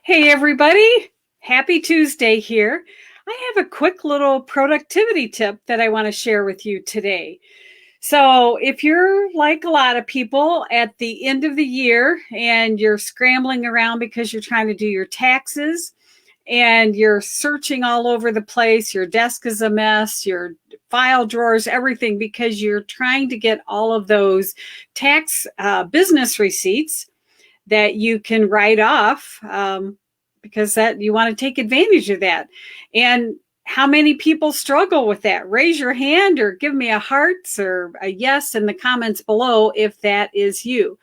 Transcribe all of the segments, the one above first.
Hey everybody, happy Tuesday here. I have a quick little productivity tip that I want to share with you today. So if you're like a lot of people at the end of the year and you're scrambling around because you're trying to do your taxes and you're searching all over the place, your desk is a mess, your file drawers, everything, because you're trying to get all of those tax business receipts that you can write off, because that you want to take advantage of that. And how many people struggle with that? Raise your hand or give me a hearts or a yes in the comments below if that is you.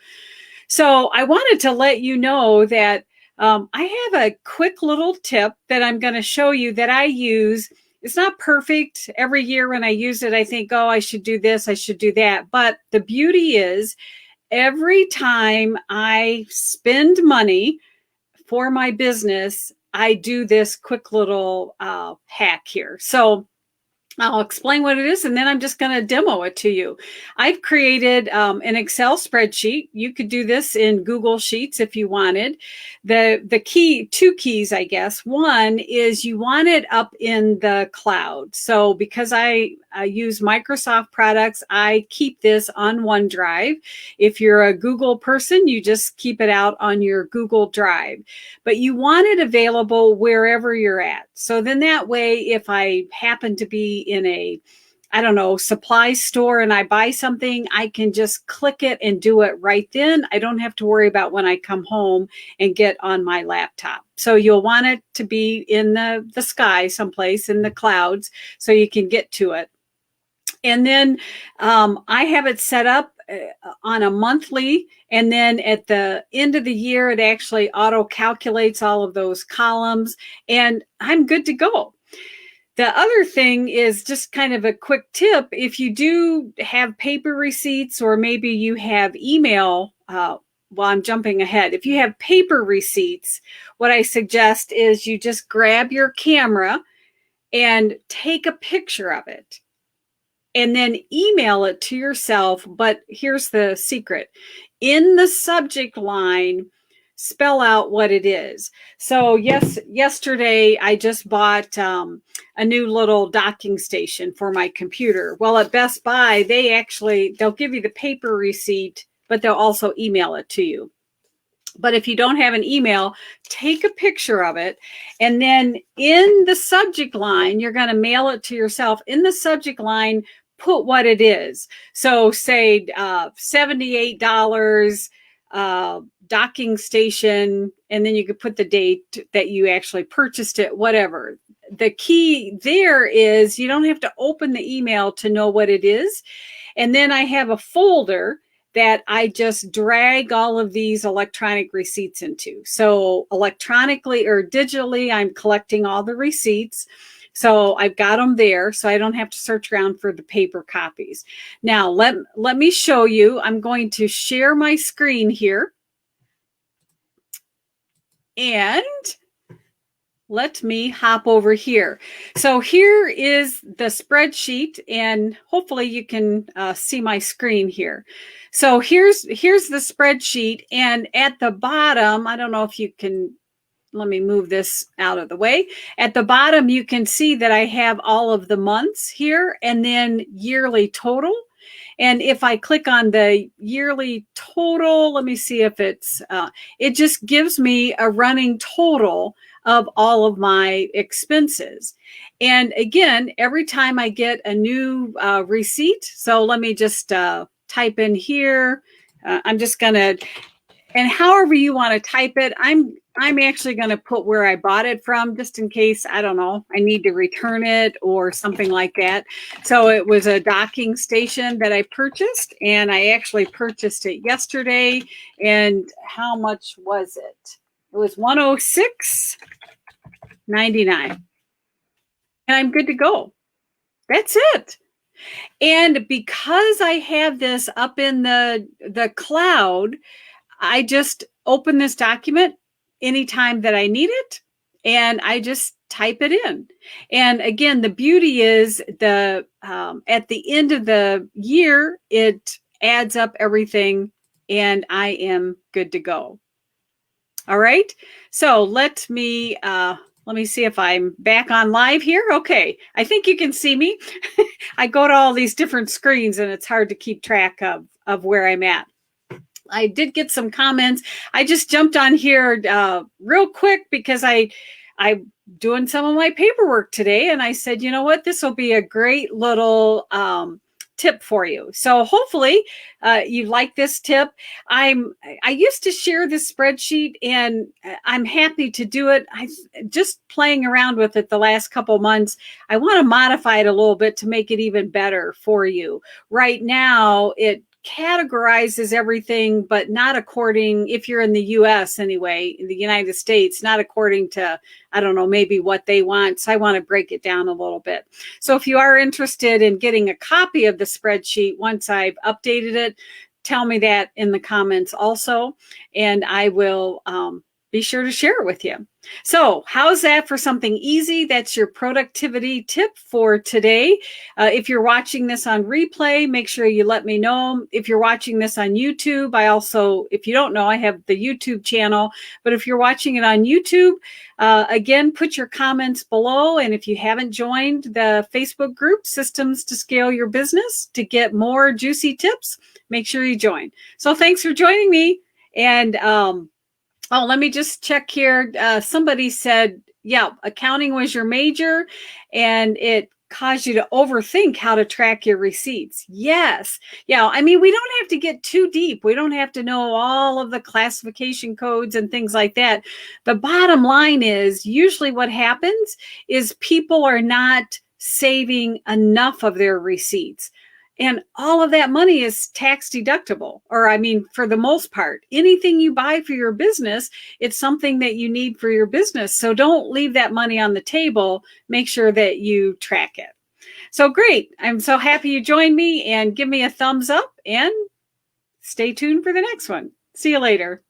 So I wanted to let you know that I have a quick little tip that I'm going to show you that I use. It's not perfect. Every year when I use it, I think, oh, I should do this, I should do that. But the beauty is, every time I spend money for my business, I do this quick little hack here. So I'll explain what it is, and then I'm just going to demo it to you. I've created an Excel spreadsheet. You could do this in Google Sheets if you wanted. Two keys, I guess. One is you want it up in the cloud. So because I use Microsoft products, I keep this on OneDrive. If you're a Google person, you just keep it out on your Google Drive. But you want it available wherever you're at. So then that way, if I happen to be in a, I don't know, supply store and I buy something, I can just click it and do it right then. I don't have to worry about when I come home and get on my laptop. So you'll want it to be in the sky someplace in the clouds so you can get to it. And then I have it set up on a monthly, and then at the end of the year, it actually auto calculates all of those columns, and I'm good to go. The other thing is just kind of a quick tip. If you do have paper receipts, or maybe you have email, well, I'm jumping ahead. If you have paper receipts, what I suggest is you just grab your camera and take a picture of it and then email it to yourself. But here's the secret. In the subject line, spell out what it is. So yesterday I just bought a new little docking station for my computer. Well, at Best Buy, they'll give you the paper receipt, but they'll also email it to you. But if you don't have an email, take a picture of it. And then in the subject line, you're going to mail it to yourself. In the subject line, put what it is. So say $78 docking station, and then you could put the date that you actually purchased it, whatever. The key there is you don't have to open the email to know what it is. And then I have a folder that I just drag all of these electronic receipts into. So electronically or digitally, I'm collecting all the receipts. So I've got them there, so I don't have to search around for the paper copies. Now, let me show you. I'm going to share my screen here. And let me hop over here. So here is the spreadsheet, and hopefully you can see my screen here. So here's the spreadsheet, and at the bottom, I don't know if you can, let me move this out of the way. At the bottom, you can see that I have all of the months here and then yearly total. And if I click on the yearly total, let me see if it just gives me a running total of all of my expenses. And again, every time I get a new receipt, so let me just type in here. I'm just going to, and however you want to type it, I'm actually going to put where I bought it from, just in case, I don't know, I need to return it or something like that. So it was a docking station that I purchased, and I actually purchased it yesterday. And how much was it? It was $106.99. And I'm good to go. That's it. And because I have this up in the cloud, I just open this document anytime that I need it, and I just type it in. And again, the beauty is at the end of the year, it adds up everything, and I am good to go. All right. So let me see if I'm back on live here. Okay. I think you can see me. I go to all these different screens and it's hard to keep track of where I'm at. I did get some comments. I just jumped on here real quick because I'm doing some of my paperwork today, and I said, you know what, this will be a great little tip for you. So hopefully you like this tip. I used to share this spreadsheet, and I'm happy to do it. I just playing around with it the last couple months. I want to modify it a little bit to make it even better for you. Right now, it categorizes everything, but not according, if you're in the US anyway, in the United States, not according to, I don't know, maybe what they want. So I want to break it down a little bit. So if you are interested in getting a copy of the spreadsheet, once I've updated it, tell me that in the comments also, and I will be sure to share it with you. So how's that for something easy? That's your productivity tip for today. If you're watching this on replay, make sure you let me know. If you're watching this on YouTube, I also, if you don't know, I have the YouTube channel. But if you're watching it on YouTube, again, put your comments below. And if you haven't joined the Facebook group, Systems to Scale Your Business, to get more juicy tips, make sure you join. So thanks for joining me. And oh, let me just check here. Somebody said, yeah, accounting was your major and it caused you to overthink how to track your receipts. Yes. Yeah. I mean, we don't have to get too deep. We don't have to know all of the classification codes and things like that. The bottom line is usually what happens is people are not saving enough of their receipts. And all of that money is tax deductible, or I mean, for the most part, anything you buy for your business, it's something that you need for your business. So don't leave that money on the table. Make sure that you track it. So great. I'm so happy you joined me, and give me a thumbs up and stay tuned for the next one. See you later.